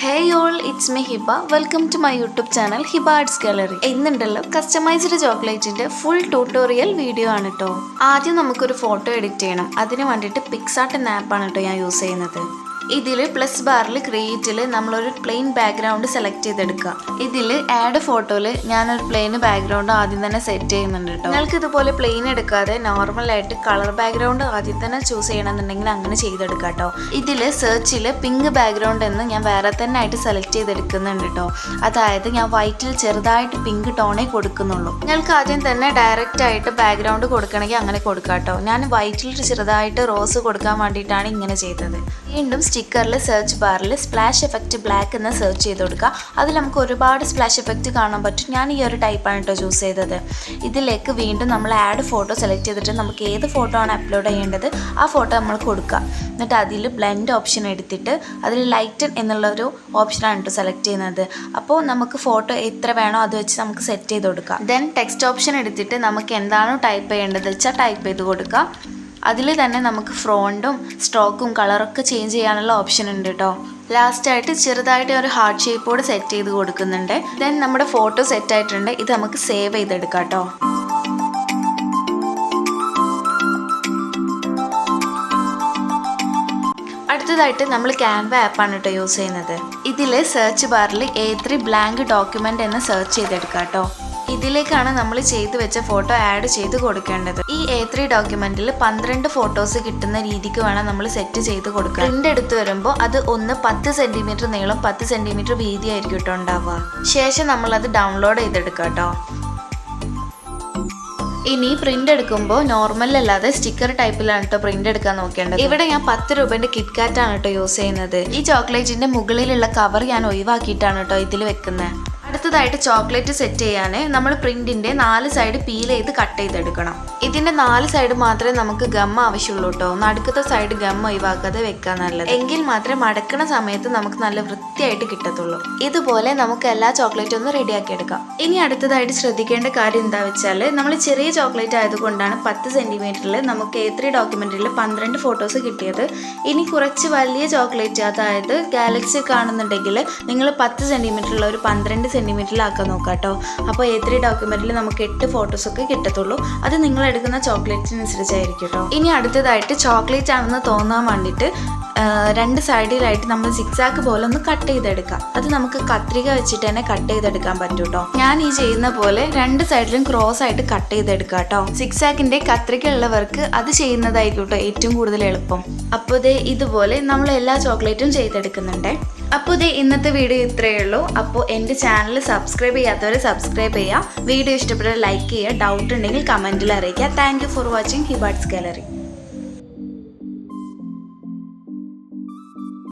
Hey all, it's me Hiba. Welcome to my YouTube channel Hiba Arts Gallery. ഇന്നുണ്ടല്ലോ customised ചോക്ലേറ്റിന്റെ full tutorial video ആണ് കേട്ടോ. ആദ്യം നമുക്കൊരു ഫോട്ടോ എഡിറ്റ് ചെയ്യണം. അതിന് വേണ്ടിയിട്ട് പിക്സാർട്ട് എന്ന ആപ്പാണ് കേട്ടോ ഞാൻ യൂസ് ചെയ്യുന്നത്. ഇതിൽ പ്ലസ് ബാറിൽ ക്രിയേറ്റിൽ നമ്മളൊരു പ്ലെയിൻ ബാക്ക്ഗ്രൗണ്ട് സെലക്ട് ചെയ്തെടുക്കുക. ഇതിൽ ആഡ് ഫോട്ടോയിൽ ഞാനൊരു പ്ലെയിൻ ബാക്ക്ഗ്രൗണ്ട് ആദ്യം തന്നെ സെറ്റ് ചെയ്യുന്നുണ്ട് കേട്ടോ. നിങ്ങൾക്ക് ഇതുപോലെ പ്ലെയിൻ എടുക്കാതെ നോർമലായിട്ട് കളർ ബാക്ക്ഗ്രൗണ്ട് ആദ്യം തന്നെ ചൂസ് ചെയ്യണമെന്നുണ്ടെങ്കിൽ അങ്ങനെ ചെയ്തെടുക്കാം കേട്ടോ. ഇതിൽ സെർച്ചിൽ പിങ്ക് ബാക്ക്ഗ്രൗണ്ട് എന്ന് ഞാൻ വേറെ തന്നെ ആയിട്ട് സെലക്ട് ചെയ്തെടുക്കുന്നുണ്ട് കേട്ടോ. അതായത് ഞാൻ വൈറ്റിൽ ചെറുതായിട്ട് പിങ്ക് ടോണേ കൊടുക്കുന്നുള്ളൂ. നിങ്ങൾക്ക് ആദ്യം തന്നെ ഡയറക്റ്റ് ആയിട്ട് ബാക്ക്ഗ്രൗണ്ട് കൊടുക്കണമെങ്കിൽ അങ്ങനെ കൊടുക്കാം കേട്ടോ. ഞാൻ വൈറ്റിൽ ചെറുതായിട്ട് റോസ് കൊടുക്കാൻ വേണ്ടിയിട്ടാണ് ഇങ്ങനെ ചെയ്തത്. വീണ്ടും സ്റ്റിക്കറിൽ സെർച്ച് ബാറിൽ സ്പ്ലാഷ് എഫക്റ്റ് ബ്ലാക്ക് എന്ന് സെർച്ച് ചെയ്ത് കൊടുക്കുക. അതിൽ നമുക്ക് ഒരുപാട് സ്പ്ലാഷ് എഫക്റ്റ് കാണാൻ പറ്റും. ഞാൻ ഈ ഒരു ടൈപ്പാണ് കേട്ടോ ചൂസ് ചെയ്തത്. ഇതിലേക്ക് വീണ്ടും നമ്മൾ ആഡ് ഫോട്ടോ സെലക്ട് ചെയ്തിട്ട് നമുക്ക് ഏത് ഫോട്ടോ ആണ് അപ്ലോഡ് ചെയ്യേണ്ടത് ആ ഫോട്ടോ നമ്മൾ കൊടുക്കുക. എന്നിട്ട് അതിൽ ബ്ലെൻഡ് ഓപ്ഷൻ എടുത്തിട്ട് അതിൽ ലൈറ്റൻ എന്നുള്ളൊരു ഓപ്ഷനാണ് കേട്ടോ സെലക്ട് ചെയ്യുന്നത്. അപ്പോൾ നമുക്ക് ഫോട്ടോ എത്ര വേണോ അത് വെച്ച് നമുക്ക് സെറ്റ് ചെയ്ത് കൊടുക്കാം. ദെൻ ടെക്സ്റ്റ് ഓപ്ഷൻ എടുത്തിട്ട് നമുക്ക് എന്താണോ ടൈപ്പ് ചെയ്യേണ്ടത് വെച്ചാൽ ടൈപ്പ് ചെയ്ത് കൊടുക്കുക. അതിൽ തന്നെ നമുക്ക് ഫ്രോണ്ടും സ്ട്രോക്കും കളറൊക്കെ ചേഞ്ച് ചെയ്യാനുള്ള ഓപ്ഷൻ ഉണ്ട് കേട്ടോ. ലാസ്റ്റായിട്ട് ചെറുതായിട്ട് ഒരു ഹാർട്ട് ഷേപ്പോട് സെറ്റ് ചെയ്ത് കൊടുക്കുന്നുണ്ട്. ദെൻ നമ്മുടെ ഫോട്ടോ സെറ്റ് ആയിട്ടുണ്ട്. ഇത് നമുക്ക് സേവ് ചെയ്തെടുക്കാം കേട്ടോ. അടുത്തതായിട്ട് നമ്മൾ ക്യാൻവ ആപ്പാണ് കേട്ടോ യൂസ് ചെയ്യുന്നത്. ഇതിൽ സെർച്ച് ബാറിൽ A3 ബ്ലാങ്ക് ഡോക്യുമെൻ്റ് എന്ന് സെർച്ച് ചെയ്തെടുക്കാം കേട്ടോ. ഇതിലേക്കാണ് നമ്മൾ ചെയ്തു വെച്ച ഫോട്ടോ ആഡ് ചെയ്ത് കൊടുക്കേണ്ടത്. ഈ A3 ഡോക്യുമെന്റിൽ 12 ഫോട്ടോസ് കിട്ടുന്ന രീതിക്ക് വേണം നമ്മൾ സെറ്റ് ചെയ്ത് കൊടുക്കുക. പ്രിന്റ് എടുത്ത് വരുമ്പോൾ അത് 10 സെന്റിമീറ്റർ നീളം 10 സെന്റിമീറ്റർ വീതി ആയിരിക്കും കേട്ടോ ഉണ്ടാവുക. ശേഷം നമ്മളത് ഡൗൺലോഡ് ചെയ്തെടുക്കുക കേട്ടോ. ഇനി പ്രിന്റ് എടുക്കുമ്പോൾ നോർമൽ അല്ലാതെ സ്റ്റിക്കർ ടൈപ്പിലാണ് കേട്ടോ പ്രിന്റ് എടുക്കാൻ നോക്കേണ്ടത്. ഇവിടെ ഞാൻ 10 രൂപേന്റെ കിറ്റ്കാറ്റാണ് കേട്ടോ യൂസ് ചെയ്യുന്നത്. ഈ ചോക്ലേറ്റിന്റെ മുകളിലുള്ള കവർ ഞാൻ ഒഴിവാക്കിയിട്ടാണ് കേട്ടോ ഇതിൽ വെക്കുന്നത്. അടുത്തതായിട്ട് ചോക്ലേറ്റ് സെറ്റ് ചെയ്യാൻ നമ്മൾ പ്രിന്റിന്റെ 4 സൈഡ് പീൽ ചെയ്ത് കട്ട് ചെയ്തെടുക്കണം. ഇതിന്റെ 4 സൈഡ് മാത്രമേ നമുക്ക് ഗം ആവശ്യമുള്ളൂ കേട്ടോ. നടുക്കത്തെ സൈഡ് ഗം ഒഴിവാക്കാതെ വെക്കാൻ നല്ലത്. എങ്കിൽ മാത്രമേ മടക്കണ സമയത്ത് നമുക്ക് നല്ല വൃത്തിയായിട്ട് കിട്ടത്തുള്ളൂ. ഇതുപോലെ നമുക്ക് എല്ലാ ചോക്ലേറ്റും ഒന്ന് റെഡിയാക്കി എടുക്കാം. ഇനി അടുത്തതായിട്ട് ശ്രദ്ധിക്കേണ്ട കാര്യം എന്താ വെച്ചാൽ നമ്മൾ ചെറിയ ചോക്ലേറ്റ് ആയതുകൊണ്ടാണ് 10 സെന്റിമീറ്ററിൽ നമുക്ക് A3 ഡോക്യുമെന്റിൽ 12 ഫോട്ടോസ് കിട്ടിയത്. ഇനി കുറച്ച് വലിയ ചോക്ലേറ്റ് അതായത് ഗാലക്സി കാണുന്നുണ്ടെങ്കിൽ നിങ്ങൾ 10 സെന്റിമീറ്ററുള്ള ഒരു 12 സെന്റിമീറ്ററിലാക്കാൻ നോക്കാം കേട്ടോ. അപ്പോൾ A3 ഡോക്യുമെന്റിൽ നമുക്ക് 8 ഫോട്ടോസൊക്കെ കിട്ടത്തുള്ളൂ. അത് നിങ്ങൾ എടുക്കുന്ന ചോക്ലേറ്റിനനുസരിച്ചായിരിക്കും കേട്ടോ. ഇനി അടുത്തതായിട്ട് ചോക്ലേറ്റ് ആണെന്ന് തോന്നാൻ വേണ്ടിയിട്ട് 2 സൈഡിലായിട്ട് നമ്മൾ സിക്സാക്ക് പോലെ ഒന്ന് കട്ട് ചെയ്തെടുക്കാം. അത് നമുക്ക് കത്രിക വെച്ചിട്ട് തന്നെ കട്ട് ചെയ്തെടുക്കാൻ പറ്റും കേട്ടോ. ഞാൻ ഈ ചെയ്യുന്ന പോലെ 2 സൈഡിലും ക്രോസ് ആയിട്ട് കട്ട് ചെയ്തെടുക്കാം കേട്ടോ. സിക്സാക്കിന്റെ കത്രിക ഉള്ളവർക്ക് അത് ചെയ്യുന്നതായിരിക്കും കേട്ടോ ഏറ്റവും കൂടുതൽ എളുപ്പം. അപ്പോൾ ഇതുപോലെ നമ്മൾ എല്ലാ ചോക്ലേറ്റും ചെയ്തെടുക്കുന്നുണ്ട്. അപ്പോൾ ഇന്നത്തെ വീഡിയോ ഇത്രയേ ഉള്ളൂ. അപ്പോൾ എൻ്റെ ചാനൽ സബ്സ്ക്രൈബ് ചെയ്യാത്തവർ സബ്സ്ക്രൈബ് ചെയ്യുക. വീഡിയോ ഇഷ്ടപ്പെട്ടാൽ ലൈക്ക് ചെയ്യുക. ഡൗട്ട് ഉണ്ടെങ്കിൽ കമൻറ്റിൽ അറിയിക്കുക. Thank you for watching Hiba arts gallery.